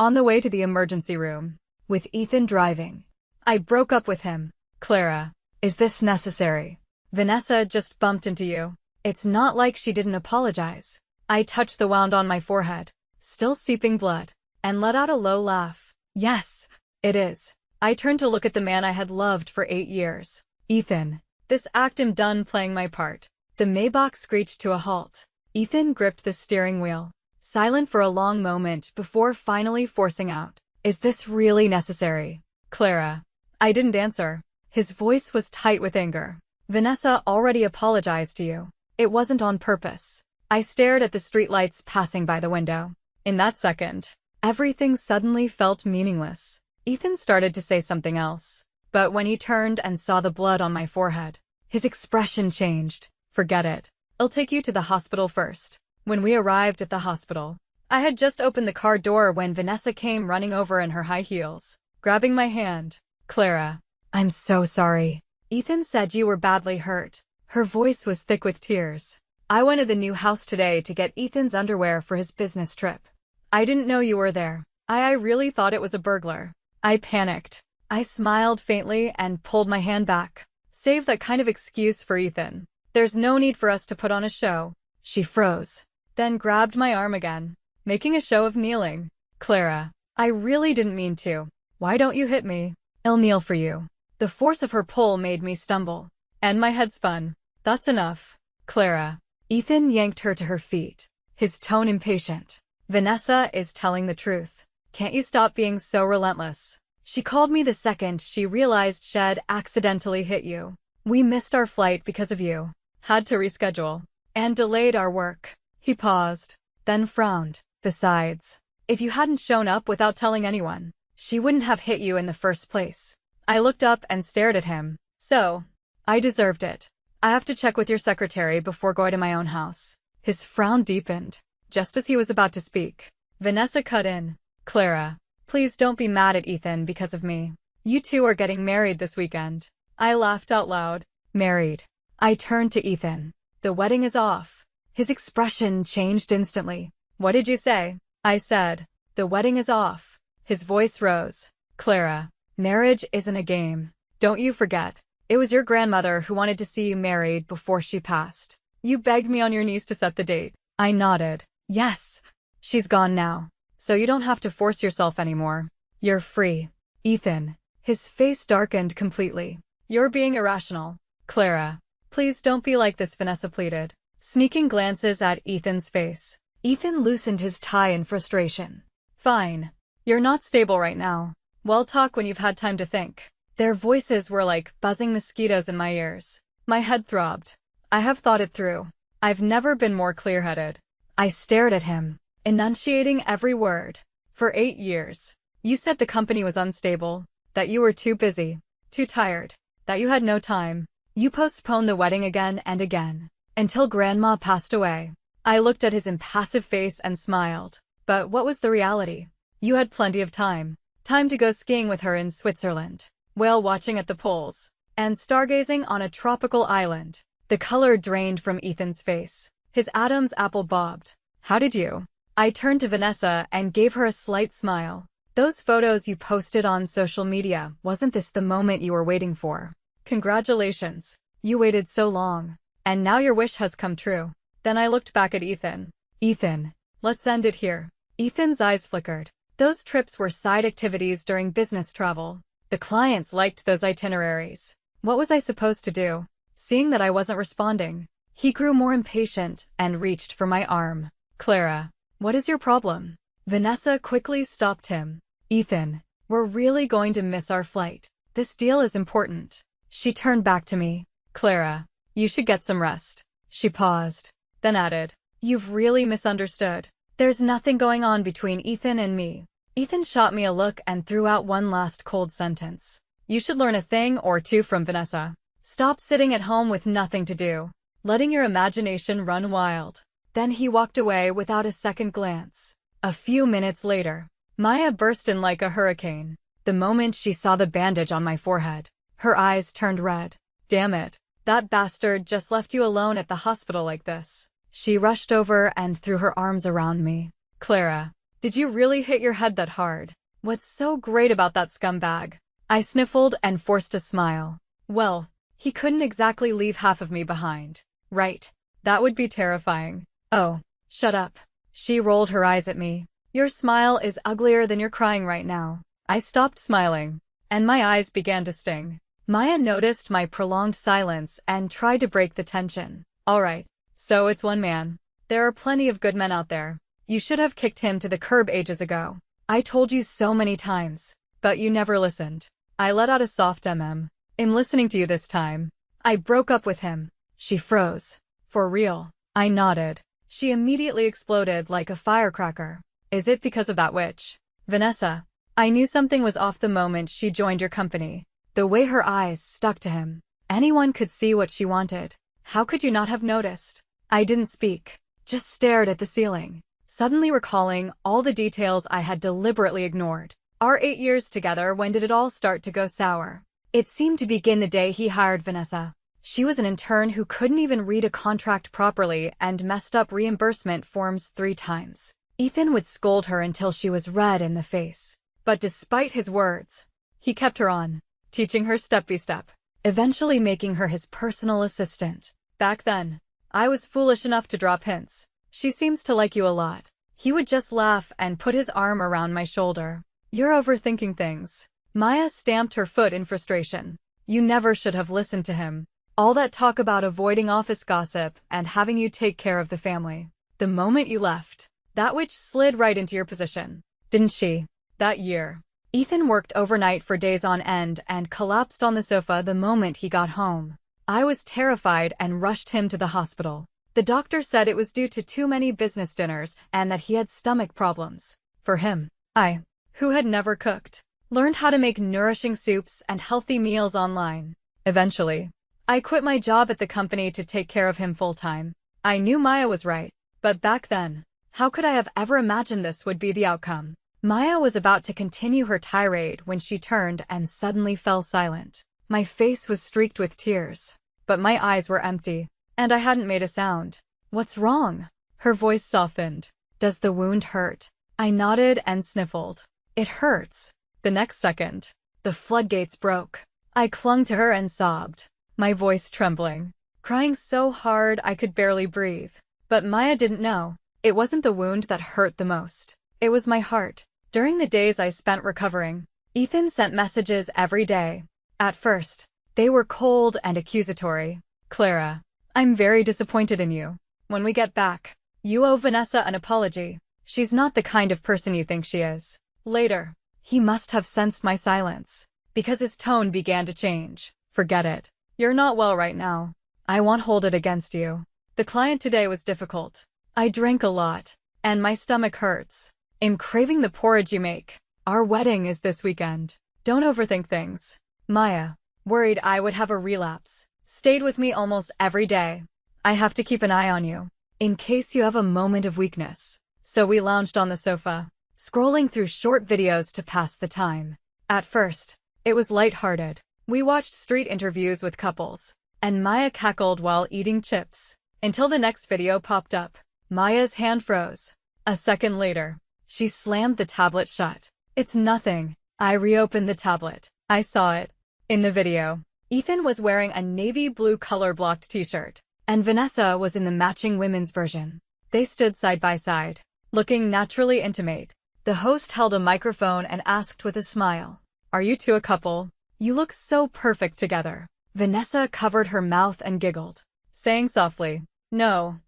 On the way to the emergency room, with Ethan driving. I broke up with him. Clara, is this necessary? Vanessa just bumped into you. It's not like she didn't apologize. I touched the wound on my forehead, still seeping blood, and let out a low laugh. Yes, it is. I turned to look at the man I had loved for 8 years. Ethan. This act I'm done playing my part. The Maybach screeched to a halt. Ethan gripped the steering wheel, silent for a long moment before finally forcing out, "Is this really necessary, Clara?" I didn't answer. His voice was tight with anger. "Vanessa already apologized to you. It wasn't on purpose." I stared at the streetlights passing by the window. In that second, everything suddenly felt meaningless. Ethan started to say something else, but when he turned and saw the blood on my forehead, his expression changed. "Forget it. I'll take you to the hospital first." When we arrived at the hospital, I had just opened the car door when Vanessa came running over in her high heels, grabbing my hand. "Clara, I'm so sorry. Ethan said you were badly hurt." Her voice was thick with tears. "I went to the new house today to get Ethan's underwear for his business trip. I didn't know you were there. I really thought it was a burglar." I panicked. I smiled faintly and pulled my hand back. "Save that kind of excuse for Ethan. There's no need for us to put on a show." She froze, then grabbed my arm again, making a show of kneeling. "Clara, I really didn't mean to. Why don't you hit me? I'll kneel for you." The force of her pull made me stumble, and my head spun. "That's enough, Clara." Ethan yanked her to her feet, his tone impatient. "Vanessa is telling the truth. Can't you stop being so relentless? She called me the second she realized she'd accidentally hit you. We missed our flight because of you. Had to reschedule. And delayed our work." He paused, then frowned. "Besides, if you hadn't shown up without telling anyone, she wouldn't have hit you in the first place." I looked up and stared at him. "So, I deserved it. I have to check with your secretary before going to my own house." His frown deepened, just as he was about to speak. Vanessa cut in. "Clara, please don't be mad at Ethan because of me. You two are getting married this weekend." I laughed out loud. "Married?" I turned to Ethan. "The wedding is off." His expression changed instantly. "What did you say?" I said. "The wedding is off." His voice rose. "Clara, marriage isn't a game. Don't you forget. It was your grandmother who wanted to see you married before she passed. You begged me on your knees to set the date." I nodded. "Yes. She's gone now, so you don't have to force yourself anymore. You're free." "Ethan." His face darkened completely. "You're being irrational. Clara, please don't be like this," Vanessa pleaded, sneaking glances at Ethan's face. Ethan loosened his tie in frustration. "Fine. You're not stable right now. We'll talk when you've had time to think." Their voices were like buzzing mosquitoes in my ears. My head throbbed. I have thought it through. I've never been more clear-headed. I stared at him, enunciating every word. "For 8 years. You said the company was unstable, that you were too busy, too tired, that you had no time. You postponed the wedding again and again, until Grandma passed away." I looked at his impassive face and smiled. "But what was the reality? You had plenty of time. Time to go skiing with her in Switzerland, whale watching at the poles, and stargazing on a tropical island." The color drained from Ethan's face. His Adam's apple bobbed. "How did you?" I turned to Vanessa and gave her a slight smile. "Those photos you posted on social media, wasn't this the moment you were waiting for? Congratulations. You waited so long. And now your wish has come true." Then I looked back at Ethan. "Ethan, let's end it here." Ethan's eyes flickered. Those trips were side activities during business travel. The clients liked those itineraries. What was I supposed to do? Seeing that I wasn't responding, he grew more impatient and reached for my arm. "Clara, what is your problem?" Vanessa quickly stopped him. "Ethan, we're really going to miss our flight. This deal is important." She turned back to me. "Clara, you should get some rest." She paused, then added, "You've really misunderstood. There's nothing going on between Ethan and me." Ethan shot me a look and threw out one last cold sentence. "You should learn a thing or two from Vanessa. Stop sitting at home with nothing to do, letting your imagination run wild." Then he walked away without a second glance. A few minutes later, Maya burst in like a hurricane. The moment she saw the bandage on my forehead, her eyes turned red. "Damn it. That bastard just left you alone at the hospital like this." She rushed over and threw her arms around me. "Clara, Did you really hit your head that hard? What's so great about that scumbag? I sniffled and forced a smile. Well, he couldn't exactly leave half of me behind. Right. That would be terrifying. Oh, shut up. She rolled her eyes at me. Your smile is uglier than you're crying right now. I stopped smiling, and my eyes began to sting. Maya noticed my prolonged silence and tried to break the tension. All right, so it's one man. There are plenty of good men out there. You should have kicked him to the curb ages ago. I told you so many times, but you never listened. I let out a soft I'm listening to you this time. I broke up with him. She froze. For real? I nodded. She immediately exploded like a firecracker. Is it because of that witch? Vanessa. I knew something was off the moment she joined your company. The way her eyes stuck to him. Anyone could see what she wanted. How could you not have noticed? I didn't speak, just stared at the ceiling, suddenly recalling all the details I had deliberately ignored. Our 8 years together, when did it all start to go sour? It seemed to begin the day he hired Vanessa. She was an intern who couldn't even read a contract properly and messed up reimbursement forms 3 times. Ethan would scold her until she was red in the face. But despite his words, he kept her on, teaching her step by step, eventually making her his personal assistant. Back then, I was foolish enough to drop hints. She seems to like you a lot. He would just laugh and put his arm around my shoulder. You're overthinking things. Maya stamped her foot in frustration. You never should have listened to him. All that talk about avoiding office gossip and having you take care of the family. The moment you left, that witch slid right into your position, didn't she? That year, Ethan worked overnight for days on end and collapsed on the sofa the moment he got home. I was terrified and rushed him to the hospital. The doctor said it was due to too many business dinners and that he had stomach problems. For him, I, who had never cooked, learned how to make nourishing soups and healthy meals online. Eventually, I quit my job at the company to take care of him full-time. I knew Maya was right, but back then, how could I have ever imagined this would be the outcome? Maya was about to continue her tirade when she turned and suddenly fell silent. My face was streaked with tears, but my eyes were empty, and I hadn't made a sound. What's wrong? Her voice softened. Does the wound hurt? I nodded and sniffled. It hurts. The next second, the floodgates broke. I clung to her and sobbed, my voice trembling, crying so hard I could barely breathe. But Maya didn't know. It wasn't the wound that hurt the most. It was my heart. During the days I spent recovering, Ethan sent messages every day. At first, they were cold and accusatory. Clara, I'm very disappointed in you. When we get back, you owe Vanessa an apology. She's not the kind of person you think she is. Later, he must have sensed my silence, because his tone began to change. Forget it. You're not well right now. I won't hold it against you. The client today was difficult. I drank a lot, and my stomach hurts. I'm craving the porridge you make. Our wedding is this weekend. Don't overthink things. Maya, worried I would have a relapse, stayed with me almost every day. I have to keep an eye on you, in case you have a moment of weakness. So we lounged on the sofa, scrolling through short videos to pass the time. At first, it was lighthearted. We watched street interviews with couples, and Maya cackled while eating chips, until the next video popped up. Maya's hand froze. A second later, she slammed the tablet shut. It's nothing. I reopened the tablet. I saw it. In the video, Ethan was wearing a navy blue color-blocked t-shirt, and Vanessa was in the matching women's version. They stood side by side, looking naturally intimate. The host held a microphone and asked with a smile, "Are you two a couple? You look so perfect together." Vanessa covered her mouth and giggled, saying softly, No,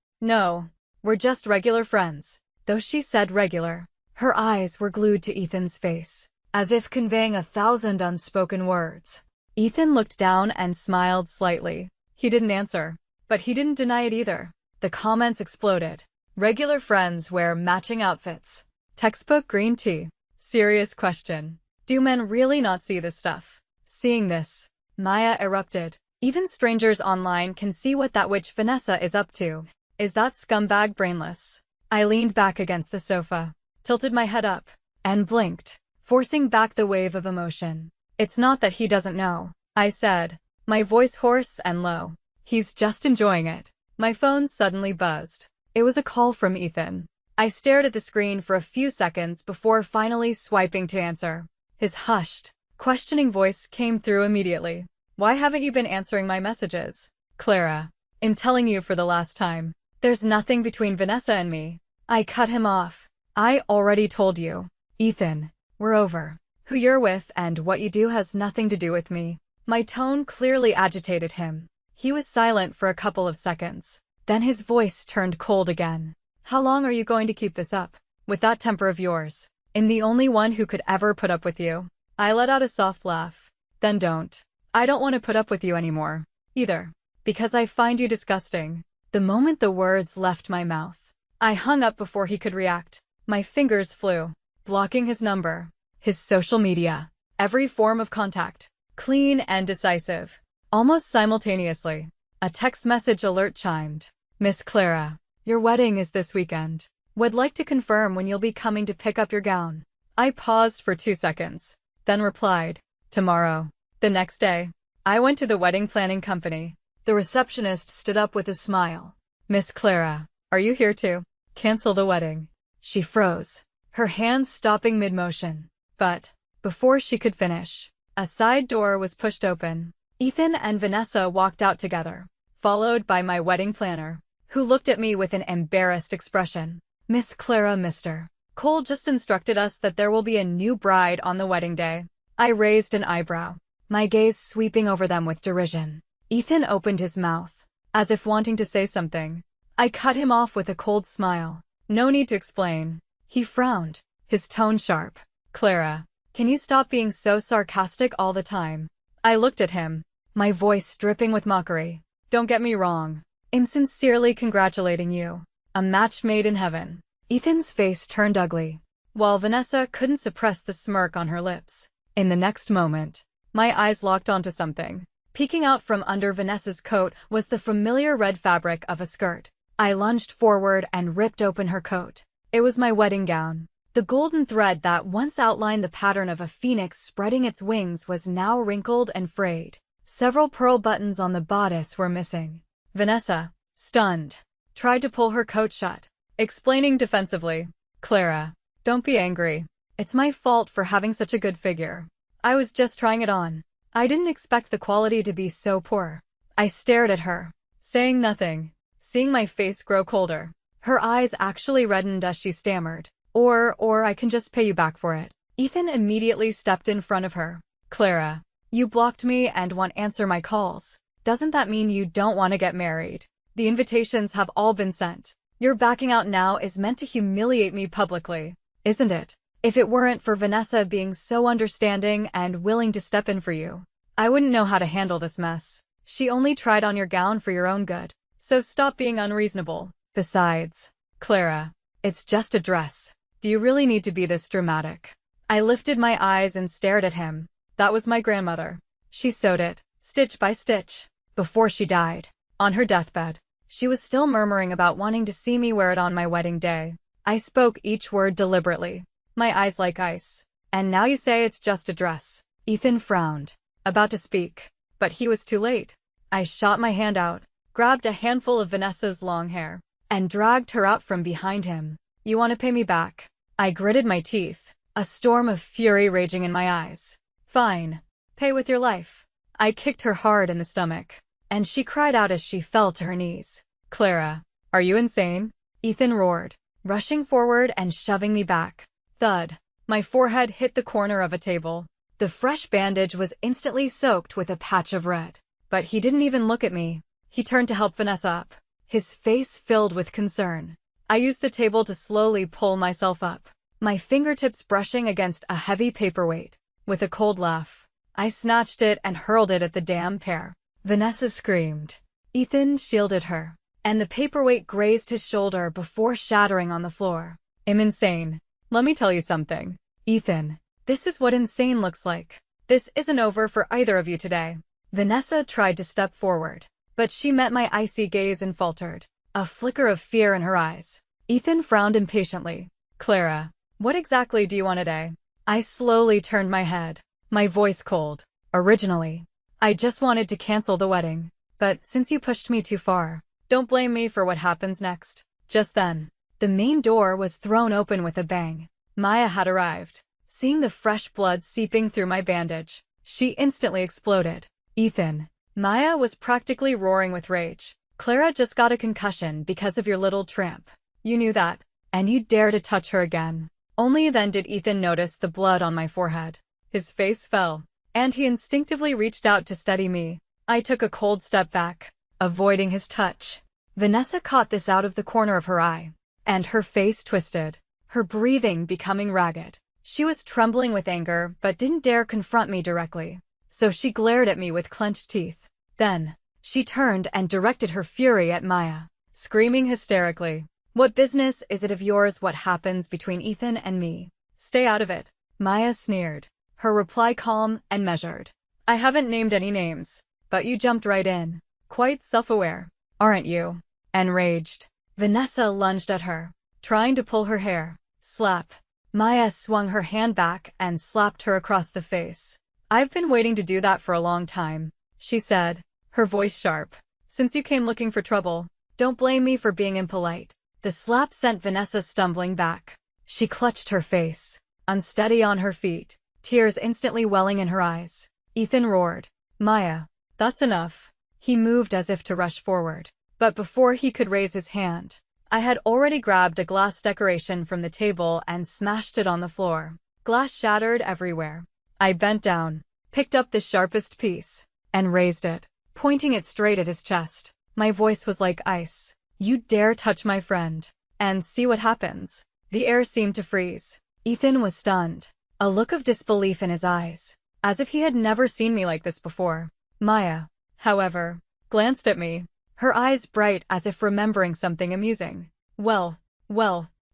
we're just regular friends." Though she said regular, her eyes were glued to Ethan's face, as if conveying 1,000 unspoken words. Ethan looked down and smiled slightly. He didn't answer, but he didn't deny it either. The comments exploded. Regular friends wear matching outfits. Textbook green tea. Serious question. Do men really not see this stuff? Seeing this, Maya erupted. Even strangers online can see what that witch Vanessa is up to. Is that scumbag brainless? I leaned back against the sofa, tilted my head up, and blinked, forcing back the wave of emotion. It's not that he doesn't know, I said, my voice hoarse and low. He's just enjoying it. My phone suddenly buzzed. It was a call from Ethan. I stared at the screen for a few seconds before finally swiping to answer. His hushed, questioning voice came through immediately. Why haven't you been answering my messages? Clara, I'm telling you for the last time. There's nothing between Vanessa and me. I cut him off. I already told you. Ethan, we're over. Who you're with and what you do has nothing to do with me. My tone clearly agitated him. He was silent for a couple of seconds. Then his voice turned cold again. How long are you going to keep this up? With that temper of yours. I'm the only one who could ever put up with you. I let out a soft laugh. Then don't. I don't want to put up with you anymore. Either. Because I find you disgusting. The moment the words left my mouth, I hung up before he could react. My fingers flew, blocking his number, his social media, every form of contact, clean and decisive. Almost simultaneously, a text message alert chimed. Miss Clara, your wedding is this weekend. Would like to confirm when you'll be coming to pick up your gown. I paused for 2 seconds, then replied, tomorrow. The next day, I went to the wedding planning company. The receptionist stood up with a smile. Miss Clara, are you here to cancel the wedding? She froze, her hands stopping mid-motion. But, before she could finish, a side door was pushed open. Ethan and Vanessa walked out together, followed by my wedding planner, who looked at me with an embarrassed expression. Miss Clara, Mr. Cole just instructed us that there will be a new bride on the wedding day. I raised an eyebrow, my gaze sweeping over them with derision. Ethan opened his mouth, as if wanting to say something. I cut him off with a cold smile. No need to explain. He frowned, his tone sharp. Clara, can you stop being so sarcastic all the time? I looked at him, my voice dripping with mockery. Don't get me wrong. I'm sincerely congratulating you. A match made in heaven. Ethan's face turned ugly, while Vanessa couldn't suppress the smirk on her lips. In the next moment, my eyes locked onto something. Peeking out from under Vanessa's coat was the familiar red fabric of a skirt. I lunged forward and ripped open her coat. It was my wedding gown. The golden thread that once outlined the pattern of a phoenix spreading its wings was now wrinkled and frayed. Several pearl buttons on the bodice were missing. Vanessa, stunned, tried to pull her coat shut, explaining defensively, Clara, don't be angry. It's my fault for having such a good figure. I was just trying it on. I didn't expect the quality to be so poor. I stared at her, saying nothing, seeing my face grow colder. Her eyes actually reddened as she stammered, or I can just pay you back for it. Ethan immediately stepped in front of her. Clara, you blocked me and won't answer my calls. Doesn't that mean you don't want to get married? The invitations have all been sent. Your backing out now is meant to humiliate me publicly, isn't it? If it weren't for Vanessa being so understanding and willing to step in for you, I wouldn't know how to handle this mess. She only tried on your gown for your own good, so stop being unreasonable. Besides, Clara, it's just a dress. Do you really need to be this dramatic? I lifted my eyes and stared at him. That was my grandmother. She sewed it, stitch by stitch, before she died. On her deathbed, she was still murmuring about wanting to see me wear it on my wedding day. I spoke each word deliberately, my eyes like ice. And now you say it's just a dress. Ethan frowned, about to speak, but he was too late. I shot my hand out, grabbed a handful of Vanessa's long hair, and dragged her out from behind him. You want to pay me back? I gritted my teeth, a storm of fury raging in my eyes. Fine. Pay with your life. I kicked her hard in the stomach, and she cried out as she fell to her knees. Clara, are you insane? Ethan roared, rushing forward and shoving me back. Thud. My forehead hit the corner of a table. The fresh bandage was instantly soaked with a patch of red. But he didn't even look at me. He turned to help Vanessa up, his face filled with concern. I used the table to slowly pull myself up, my fingertips brushing against a heavy paperweight. With a cold laugh, I snatched it and hurled it at the damn pair. Vanessa screamed. Ethan shielded her, and the paperweight grazed his shoulder before shattering on the floor. I'm insane. Let me tell you something. Ethan, this is what insane looks like. This isn't over for either of you today. Vanessa tried to step forward, but she met my icy gaze and faltered, a flicker of fear in her eyes. Ethan frowned impatiently. Clara, what exactly do you want today? I slowly turned my head, my voice cold. Originally, I just wanted to cancel the wedding, but since you pushed me too far, don't blame me for what happens next. Just then, The main door was thrown open with a bang. Maya had arrived. Seeing the fresh blood seeping through my bandage, she instantly exploded. Ethan. Maya was practically roaring with rage. Clara just got a concussion because of your little tramp. You knew that, and you dare to touch her again. Only then did Ethan notice the blood on my forehead. His face fell, and he instinctively reached out to steady me. I took a cold step back, avoiding his touch. Vanessa caught this out of the corner of her eye, and her face twisted, her breathing becoming ragged. She was trembling with anger but didn't dare confront me directly, so she glared at me with clenched teeth. Then, she turned and directed her fury at Maya, screaming hysterically. What business is it of yours what happens between Ethan and me? Stay out of it. Maya sneered, her reply calm and measured. I haven't named any names, but you jumped right in. Quite self-aware, aren't you? Enraged, Vanessa lunged at her, trying to pull her hair. Slap. Maya swung her hand back and slapped her across the face. I've been waiting to do that for a long time, she said, her voice sharp. Since you came looking for trouble, don't blame me for being impolite. The slap sent Vanessa stumbling back. She clutched her face, unsteady on her feet, tears instantly welling in her eyes. Ethan roared. Maya, that's enough. He moved as if to rush forward, but before he could raise his hand, I had already grabbed a glass decoration from the table and smashed it on the floor. Glass shattered everywhere. I bent down, picked up the sharpest piece, and raised it, pointing it straight at his chest. My voice was like ice. You dare touch my friend, and see what happens. The air seemed to freeze. Ethan was stunned, a look of disbelief in his eyes, as if he had never seen me like this before. Maya, however, glanced at me, her eyes bright as if remembering something amusing. Well,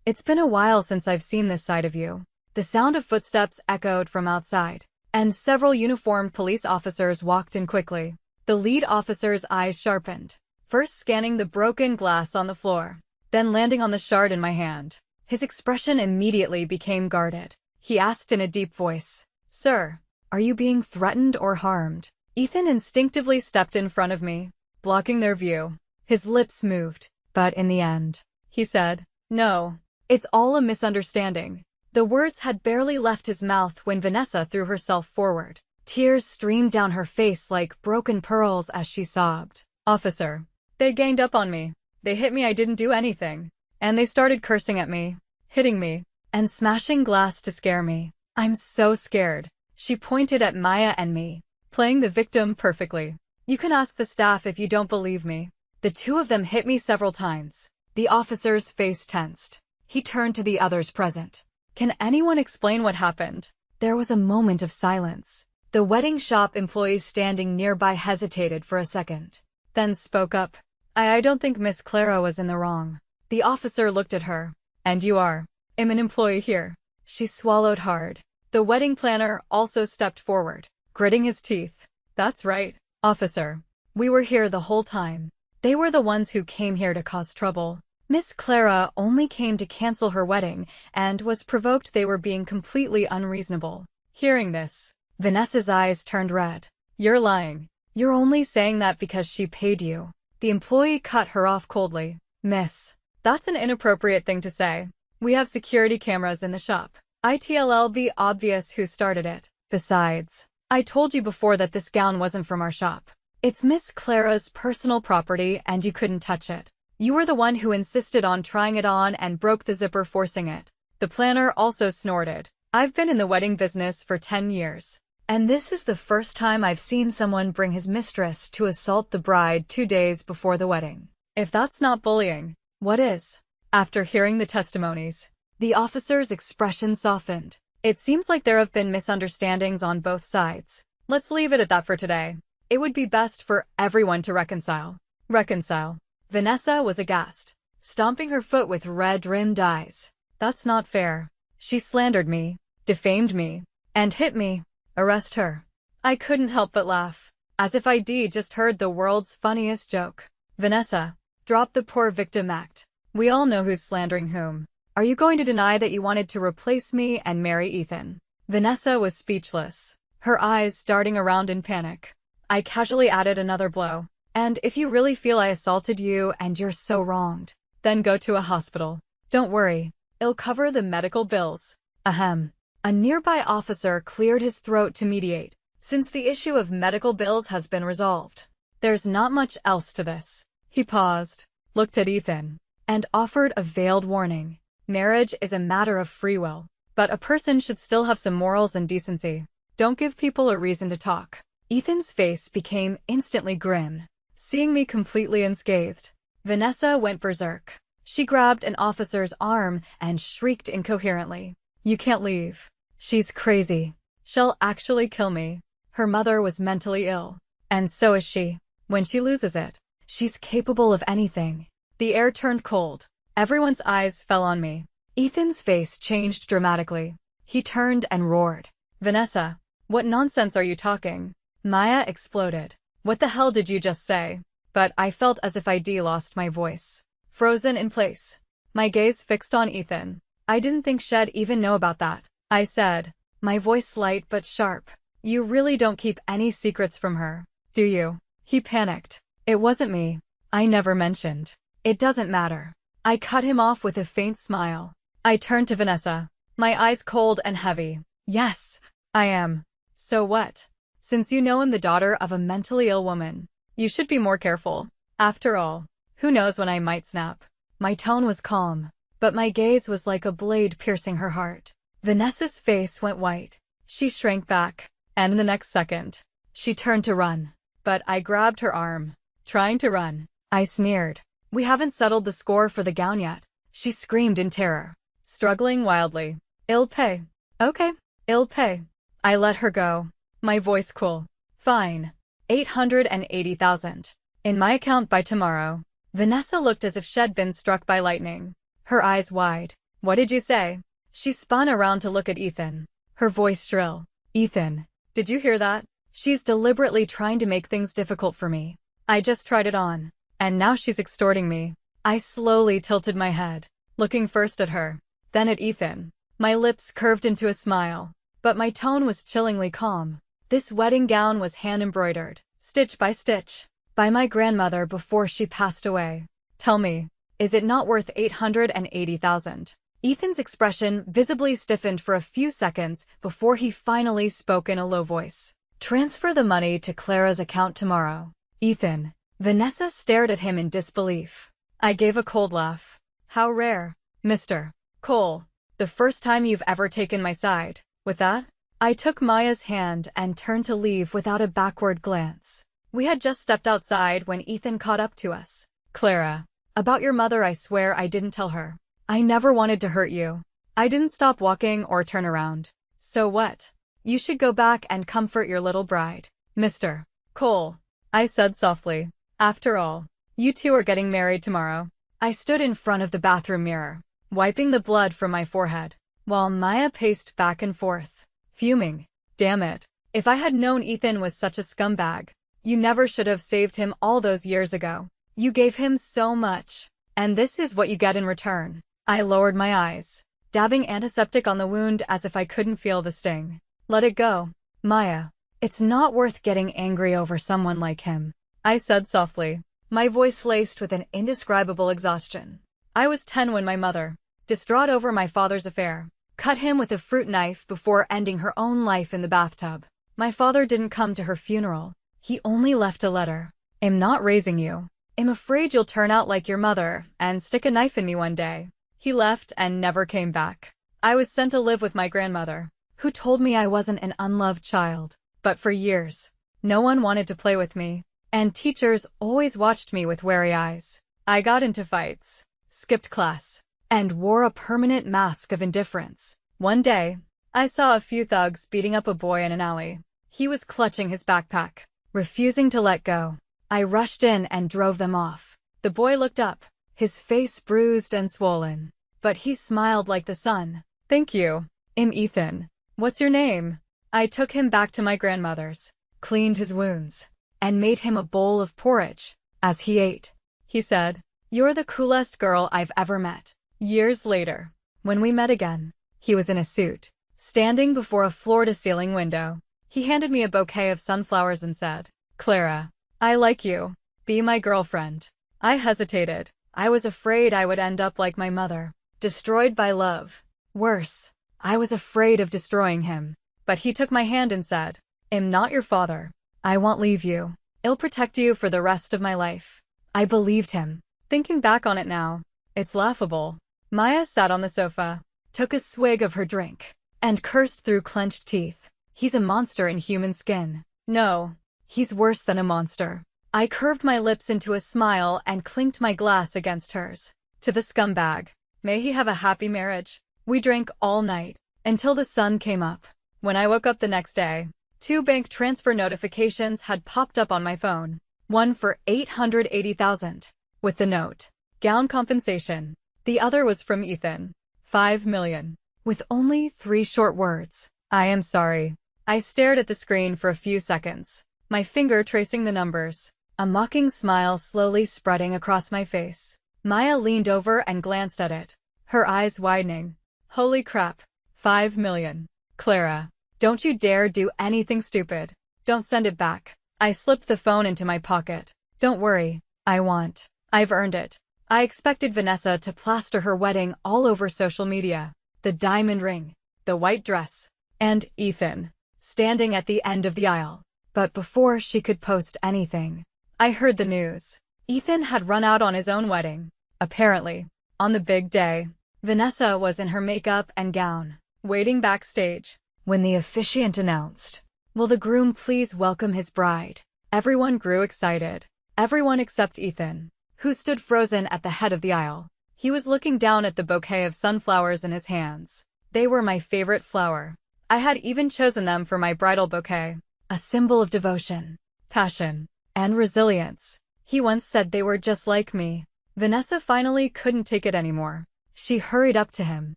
it's been a while since I've seen this side of you. The sound of footsteps echoed from outside, and several uniformed police officers walked in quickly. The lead officer's eyes sharpened, first scanning the broken glass on the floor, then landing on the shard in my hand. His expression immediately became guarded. He asked in a deep voice, Sir, are you being threatened or harmed? Ethan instinctively stepped in front of me, blocking their view. His lips moved, but in the end, he said, No, it's all a misunderstanding. The words had barely left his mouth when Vanessa threw herself forward. Tears streamed down her face like broken pearls as she sobbed. Officer, they ganged up on me. They hit me, I didn't do anything. And they started cursing at me, hitting me, and smashing glass to scare me. I'm so scared. She pointed at Maya and me, playing the victim perfectly. You can ask the staff if you don't believe me. The two of them hit me several times. The officer's face tensed. He turned to the others present. Can anyone explain what happened? There was a moment of silence. The wedding shop employees standing nearby hesitated for a second, then spoke up. I don't think Miss Clara was in the wrong. The officer looked at her. And you are? I'm an employee here. She swallowed hard. The wedding planner also stepped forward, gritting his teeth. That's right, officer. We were here the whole time. They were the ones who came here to cause trouble. Miss Clara only came to cancel her wedding and was provoked they were being completely unreasonable. Hearing this, Vanessa's eyes turned red. You're lying. You're only saying that because she paid you. The employee cut her off coldly. Miss, that's an inappropriate thing to say. We have security cameras in the shop. It'll be obvious who started it. Besides, I told you before that this gown wasn't from our shop. It's Miss Clara's personal property and you couldn't touch it. You were the one who insisted on trying it on and broke the zipper forcing it. The planner also snorted. I've been in the wedding business for 10 years. And this is the first time I've seen someone bring his mistress to assault the bride 2 days before the wedding. If that's not bullying, what is? After hearing the testimonies, the officer's expression softened. It seems like there have been misunderstandings on both sides. Let's leave it at that for today. It would be best for everyone to reconcile. Reconcile. Vanessa was aghast, stomping her foot with red-rimmed eyes. That's not fair. She slandered me, defamed me, and hit me. Arrest her. I couldn't help but laugh, as if I'd just heard the world's funniest joke. Vanessa, drop the poor victim act. We all know who's slandering whom. Are you going to deny that you wanted to replace me and marry Ethan? Vanessa was speechless, her eyes darting around in panic. I casually added another blow. And if you really feel I assaulted you and you're so wronged, then go to a hospital. Don't worry. It'll cover the medical bills. Ahem. A nearby officer cleared his throat to mediate. Since the issue of medical bills has been resolved, there's not much else to this. He paused, looked at Ethan, and offered a veiled warning. Marriage is a matter of free will, but a person should still have some morals and decency. Don't give people a reason to talk. Ethan's face became instantly grim, seeing me completely unscathed. Vanessa went berserk. She grabbed an officer's arm and shrieked incoherently. You can't leave. She's crazy. She'll actually kill me. Her mother was mentally ill. And so is she. When she loses it, she's capable of anything. The air turned cold. Everyone's eyes fell on me. Ethan's face changed dramatically. He turned and roared. Vanessa, what nonsense are you talking? Maya exploded. What the hell did you just say? But I felt as if I'd lost my voice. Frozen in place. My gaze fixed on Ethan. I didn't think she'd even know about that. I said, my voice light but sharp. You really don't keep any secrets from her, do you? He panicked. It wasn't me. I never mentioned. It doesn't matter. I cut him off with a faint smile. I turned to Vanessa, my eyes cold and heavy. Yes, I am. So what? Since you know I'm the daughter of a mentally ill woman, you should be more careful. After all, who knows when I might snap? My tone was calm, but my gaze was like a blade piercing her heart. Vanessa's face went white. She shrank back, and in the next second, she turned to run. But I grabbed her arm. Trying to run, I sneered. We haven't settled the score for the gown yet. She screamed in terror, struggling wildly. I'll pay. Okay, I'll pay. I let her go, my voice cool. Fine. 880,000. In my account by tomorrow. Vanessa looked as if she'd been struck by lightning, her eyes wide. What did you say? She spun around to look at Ethan, her voice shrill. Ethan, did you hear that? She's deliberately trying to make things difficult for me. I just tried it on, and now she's extorting me. I slowly tilted my head, looking first at her, then at Ethan. My lips curved into a smile, but my tone was chillingly calm. This wedding gown was hand-embroidered, stitch by stitch, by my grandmother before she passed away. Tell me, is it not worth 880,000? Ethan's expression visibly stiffened for a few seconds before he finally spoke in a low voice. Transfer the money to Clara's account tomorrow. Ethan. Vanessa stared at him in disbelief. I gave a cold laugh. How rare, Mr. Cole. The first time you've ever taken my side. With that, I took Maya's hand and turned to leave without a backward glance. We had just stepped outside when Ethan caught up to us. Clara. About your mother, I swear I didn't tell her. I never wanted to hurt you. I didn't stop walking or turn around. So what? You should go back and comfort your little bride. Mr. Cole. I said softly. After all, you two are getting married tomorrow. I stood in front of the bathroom mirror, wiping the blood from my forehead, while Maya paced back and forth, fuming. Damn it. If I had known Ethan was such a scumbag, you never should have saved him all those years ago. You gave him so much, and this is what you get in return. I lowered my eyes, dabbing antiseptic on the wound as if I couldn't feel the sting. Let it go, Maya. It's not worth getting angry over someone like him, I said softly, my voice laced with an indescribable exhaustion. I was 10 when my mother, distraught over my father's affair, cut him with a fruit knife before ending her own life in the bathtub. My father didn't come to her funeral. He only left a letter. I'm not raising you. I'm afraid you'll turn out like your mother and stick a knife in me one day. He left and never came back. I was sent to live with my grandmother, who told me I wasn't an unloved child. But for years, no one wanted to play with me, and teachers always watched me with wary eyes. I got into fights, skipped class, and wore a permanent mask of indifference. One day, I saw a few thugs beating up a boy in an alley. He was clutching his backpack, refusing to let go. I rushed in and drove them off. The boy looked up, his face bruised and swollen, but he smiled like the sun. Thank you. I'm Ethan. What's your name? I took him back to my grandmother's, cleaned his wounds, and made him a bowl of porridge. As he ate, he said, "You're the coolest girl I've ever met." Years later, when we met again, he was in a suit, standing before a floor-to-ceiling window. He handed me a bouquet of sunflowers and said, "Clara, I like you. Be my girlfriend." I hesitated. I was afraid I would end up like my mother. Destroyed by love. Worse. I was afraid of destroying him. But he took my hand and said, "I'm not your father. I won't leave you. I'll protect you for the rest of my life." I believed him. Thinking back on it now, it's laughable. Maya sat on the sofa, took a swig of her drink, and cursed through clenched teeth. He's a monster in human skin. No, he's worse than a monster. I curved my lips into a smile and clinked my glass against hers. To the scumbag. May he have a happy marriage. We drank all night, until the sun came up. When I woke up the next day, 2 bank transfer notifications had popped up on my phone. One for $880,000, with the note, "Gown compensation." The other was from Ethan, $5 million, with only 3 short words. "I am sorry." I stared at the screen for a few seconds, my finger tracing the numbers, a mocking smile slowly spreading across my face. Maya leaned over and glanced at it, her eyes widening. "Holy crap. $5 million. Clara, don't you dare do anything stupid. Don't send it back." I slipped the phone into my pocket. "Don't worry. I've earned it." I expected Vanessa to plaster her wedding all over social media. The diamond ring, the white dress, and Ethan, standing at the end of the aisle. But before she could post anything, I heard the news. Ethan had run out on his own wedding. Apparently, on the big day, Vanessa was in her makeup and gown, waiting backstage. When the officiant announced, "Will the groom please welcome his bride?" everyone grew excited. Everyone except Ethan, who stood frozen at the head of the aisle. He was looking down at the bouquet of sunflowers in his hands. They were my favorite flower. I had even chosen them for my bridal bouquet, a symbol of devotion, passion, and resilience. He once said they were just like me. Vanessa finally couldn't take it anymore. She hurried up to him,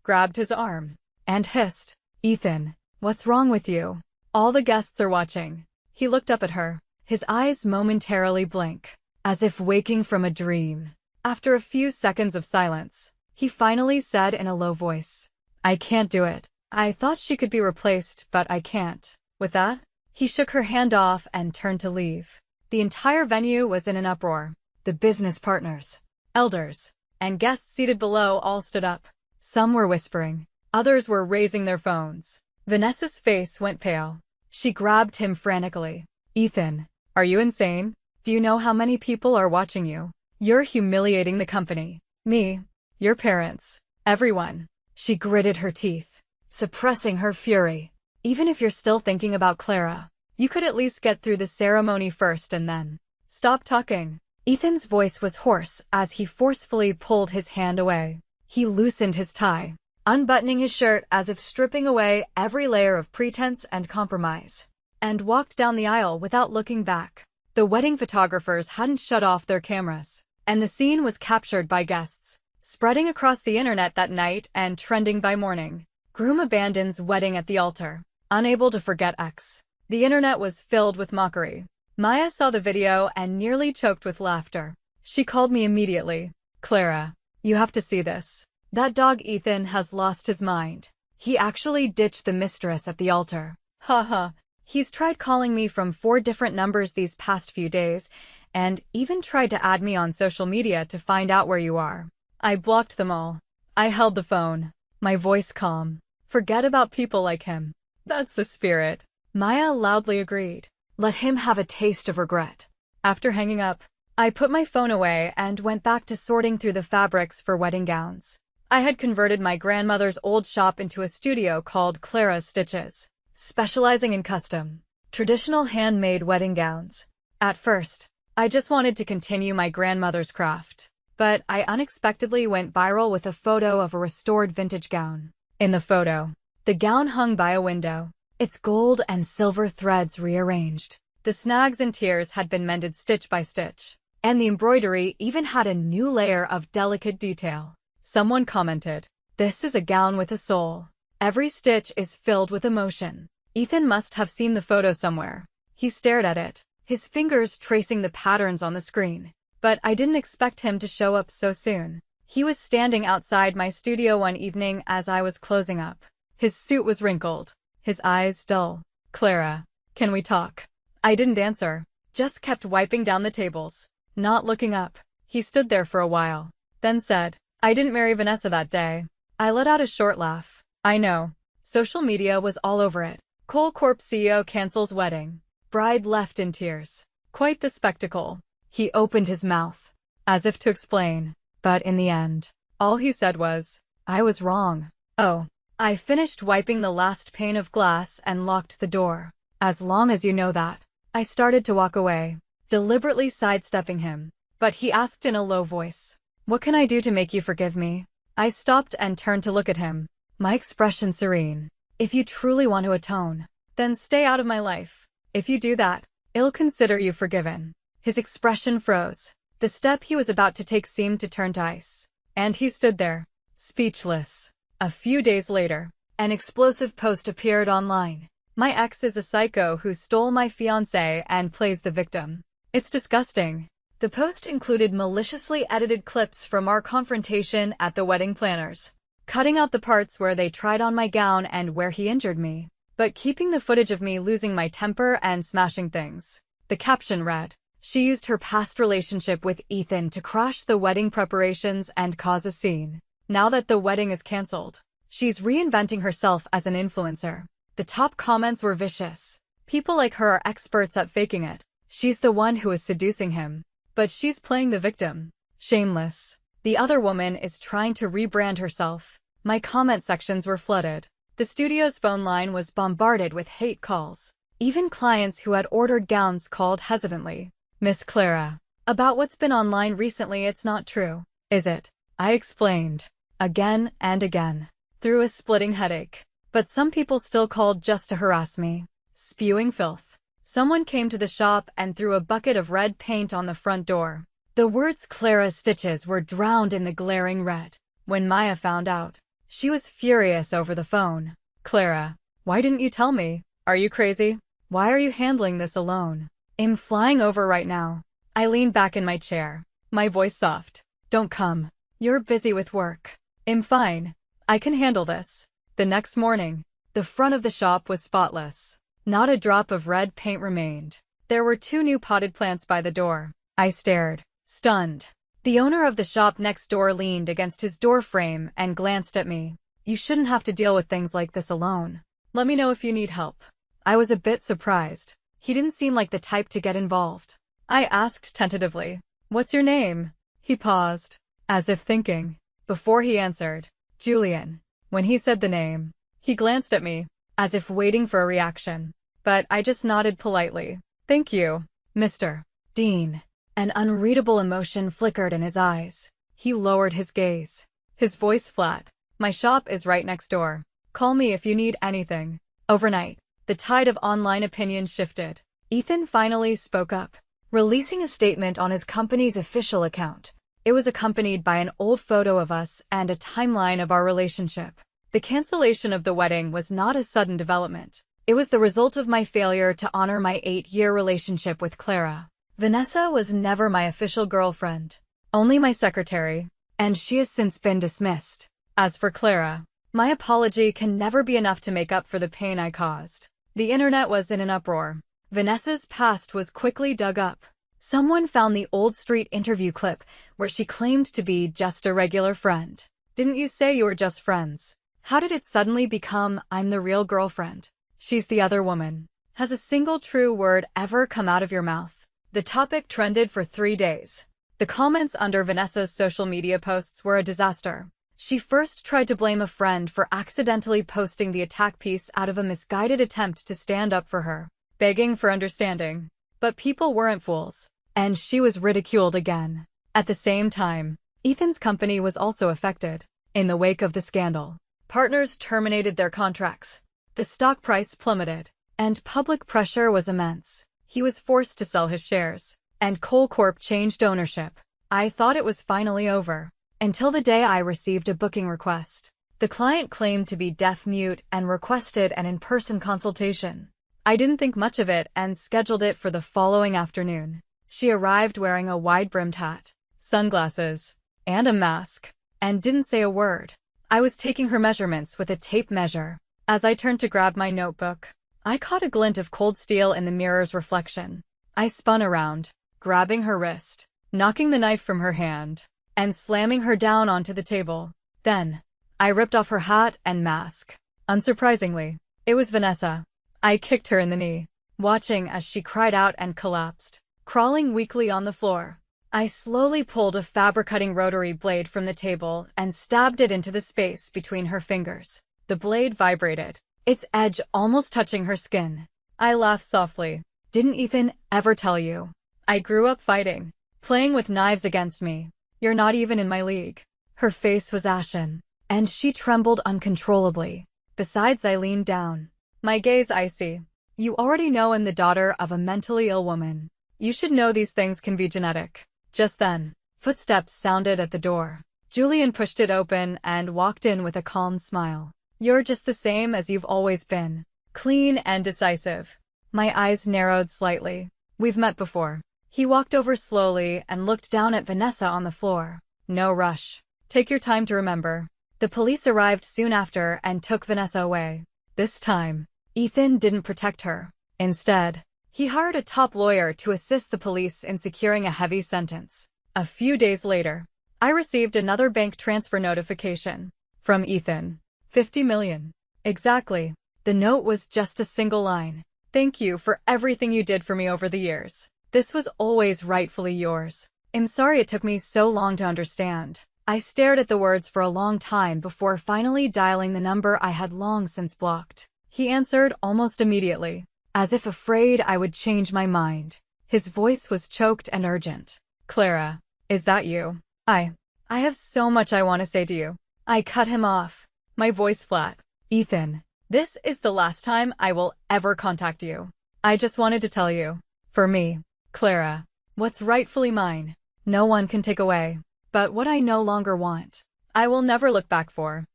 grabbed his arm, and hissed, "Ethan, what's wrong with you? All the guests are watching." He looked up at her, his eyes momentarily blank, as if waking from a dream. After a few seconds of silence, he finally said in a low voice, "I can't do it. I thought she could be replaced, but I can't." With that, he shook her hand off and turned to leave. The entire venue was in an uproar. The business partners, elders, and guests seated below all stood up. Some were whispering. Others were raising their phones. Vanessa's face went pale. She grabbed him frantically. "Ethan, are you insane? Do you know how many people are watching you? You're humiliating the company. Me, your parents, everyone." She gritted her teeth, suppressing her fury. "Even if you're still thinking about Clara, you could at least get through the ceremony first and then stop talking." Ethan's voice was hoarse as he forcefully pulled his hand away. He loosened his tie, unbuttoning his shirt as if stripping away every layer of pretense and compromise, and walked down the aisle without looking back. The wedding photographers hadn't shut off their cameras, and the scene was captured by guests, spreading across the internet that night and trending by morning. Groom abandons wedding at the altar, unable to forget X. The internet was filled with mockery. Maya saw the video and nearly choked with laughter. She called me immediately. "Clara, you have to see this. That dog Ethan has lost his mind. He actually ditched the mistress at the altar. Haha. He's tried calling me from 4 different numbers these past few days, and even tried to add me on social media to find out where you are." I blocked them all. I held the phone, my voice calm. "Forget about people like him. That's the spirit." Maya loudly agreed. Let him have a taste of regret. After hanging up, I put my phone away and went back to sorting through the fabrics for wedding gowns. I had converted my grandmother's old shop into a studio called Clara's Stitches, specializing in custom, traditional handmade wedding gowns. At first, I just wanted to continue my grandmother's craft, but I unexpectedly went viral with a photo of a restored vintage gown. In the photo, the gown hung by a window, its gold and silver threads rearranged. The snags and tears had been mended stitch by stitch, and the embroidery even had a new layer of delicate detail. Someone commented, "This is a gown with a soul. Every stitch is filled with emotion." Ethan must have seen the photo somewhere. He stared at it, his fingers tracing the patterns on the screen. But I didn't expect him to show up so soon. He was standing outside my studio one evening as I was closing up. His suit was wrinkled, his eyes dull. "Clara, can we talk?" I didn't answer, just kept wiping down the tables, not looking up. He stood there for a while, then said, I didn't marry Vanessa that day. I let out a short laugh. I know. Social media was all over it. Cole Corp CEO cancels wedding. Bride left in tears. Quite the spectacle. He opened his mouth, as if to explain, but in the end, all he said was, I was wrong. Oh. I finished wiping the last pane of glass and locked the door. As long as you know that. I started to walk away, deliberately sidestepping him, but he asked in a low voice, what can I do to make you forgive me? I stopped and turned to look at him, my expression serene. If you truly want to atone, then stay out of my life. If you do that, I'll consider you forgiven. His expression froze. The step he was about to take seemed to turn to ice, and he stood there, speechless. A few days later, an explosive post appeared online. My ex is a psycho who stole my fiancé and plays the victim. It's disgusting. The post included maliciously edited clips from our confrontation at the wedding planners, cutting out the parts where they tried on my gown and where he injured me, but keeping the footage of me losing my temper and smashing things. The caption read, she used her past relationship with Ethan to crash the wedding preparations and cause a scene. Now that the wedding is canceled, she's reinventing herself as an influencer. The top comments were vicious. People like her are experts at faking it. She's the one who is seducing him, but she's playing the victim. Shameless. The other woman is trying to rebrand herself. My comment sections were flooded. The studio's phone line was bombarded with hate calls. Even clients who had ordered gowns called hesitantly. Miss Clara, about what's been online recently, it's not true, is it? I explained, again and again, through a splitting headache. But some people still called just to harass me, spewing filth. Someone came to the shop and threw a bucket of red paint on the front door. The words Clara's stitches were drowned in the glaring red. When Maya found out, she was furious over the phone. Clara, why didn't you tell me? Are you crazy? Why are you handling this alone? I'm flying over right now. I leaned back in my chair, my voice soft. Don't come. You're busy with work. I'm fine. I can handle this. The next morning, the front of the shop was spotless. Not a drop of red paint remained. There were 2 new potted plants by the door. I stared, stunned. The owner of the shop next door leaned against his door frame and glanced at me. You shouldn't have to deal with things like this alone. Let me know if you need help. I was a bit surprised. He didn't seem like the type to get involved. I asked tentatively, what's your name? He paused, as if thinking, before he answered, Julian. When he said the name, he glanced at me, as if waiting for a reaction. But I just nodded politely. Thank you, Mr. Dean. An unreadable emotion flickered in his eyes. He lowered his gaze, his voice flat. My shop is right next door. Call me if you need anything. Overnight, the tide of online opinion shifted. Ethan finally spoke up, releasing a statement on his company's official account. It was accompanied by an old photo of us and a timeline of our relationship. The cancellation of the wedding was not a sudden development. It was the result of my failure to honor my 8-year relationship with Clara. Vanessa was never my official girlfriend, only my secretary, and she has since been dismissed. As for Clara, my apology can never be enough to make up for the pain I caused. The internet was in an uproar. Vanessa's past was quickly dug up. Someone found the old street interview clip where she claimed to be just a regular friend. Didn't you say you were just friends? How did it suddenly become, I'm the real girlfriend? She's the other woman. Has a single true word ever come out of your mouth? The topic trended for 3 days. The comments under Vanessa's social media posts were a disaster. She first tried to blame a friend for accidentally posting the attack piece out of a misguided attempt to stand up for her, begging for understanding. But people weren't fools, and she was ridiculed again. At the same time, Ethan's company was also affected. In the wake of the scandal, partners terminated their contracts. The stock price plummeted, and public pressure was immense. He was forced to sell his shares, and Cole Corp changed ownership. I thought it was finally over, until the day I received a booking request. The client claimed to be deaf-mute and requested an in-person consultation. I didn't think much of it and scheduled it for the following afternoon. She arrived wearing a wide-brimmed hat, sunglasses, and a mask, and didn't say a word. I was taking her measurements with a tape measure. As I turned to grab my notebook, I caught a glint of cold steel in the mirror's reflection. I spun around, grabbing her wrist, knocking the knife from her hand. and slamming her down onto the table. Then, I ripped off her hat and mask. Unsurprisingly, it was Vanessa. I kicked her in the knee, watching as she cried out and collapsed, crawling weakly on the floor. I slowly pulled a fabric-cutting rotary blade from the table and stabbed it into the space between her fingers. The blade vibrated, its edge almost touching her skin. I laughed softly. Didn't Ethan ever tell you? I grew up fighting, playing with knives against me. You're not even in my league. Her face was ashen, and she trembled uncontrollably. Besides, I leaned down, my gaze icy. You already know I'm the daughter of a mentally ill woman. You should know these things can be genetic. Just then, footsteps sounded at the door. Julian pushed it open and walked in with a calm smile. You're just the same as you've always been. Clean and decisive. My eyes narrowed slightly. We've met before. He walked over slowly and looked down at Vanessa on the floor. No rush. Take your time to remember. The police arrived soon after and took Vanessa away. This time, Ethan didn't protect her. Instead, he hired a top lawyer to assist the police in securing a heavy sentence. A few days later, I received another bank transfer notification. From Ethan. 50 million. Exactly. The note was just a single line. Thank you for everything you did for me over the years. This was always rightfully yours. I'm sorry it took me so long to understand. I stared at the words for a long time before finally dialing the number I had long since blocked. He answered almost immediately, as if afraid I would change my mind. His voice was choked and urgent. Clara, is that you? I have so much I want to say to you. I cut him off, my voice flat. Ethan, this is the last time I will ever contact you. I just wanted to tell you, for me, Clara, what's rightfully mine, no one can take away. But what I no longer want, I will never look back for.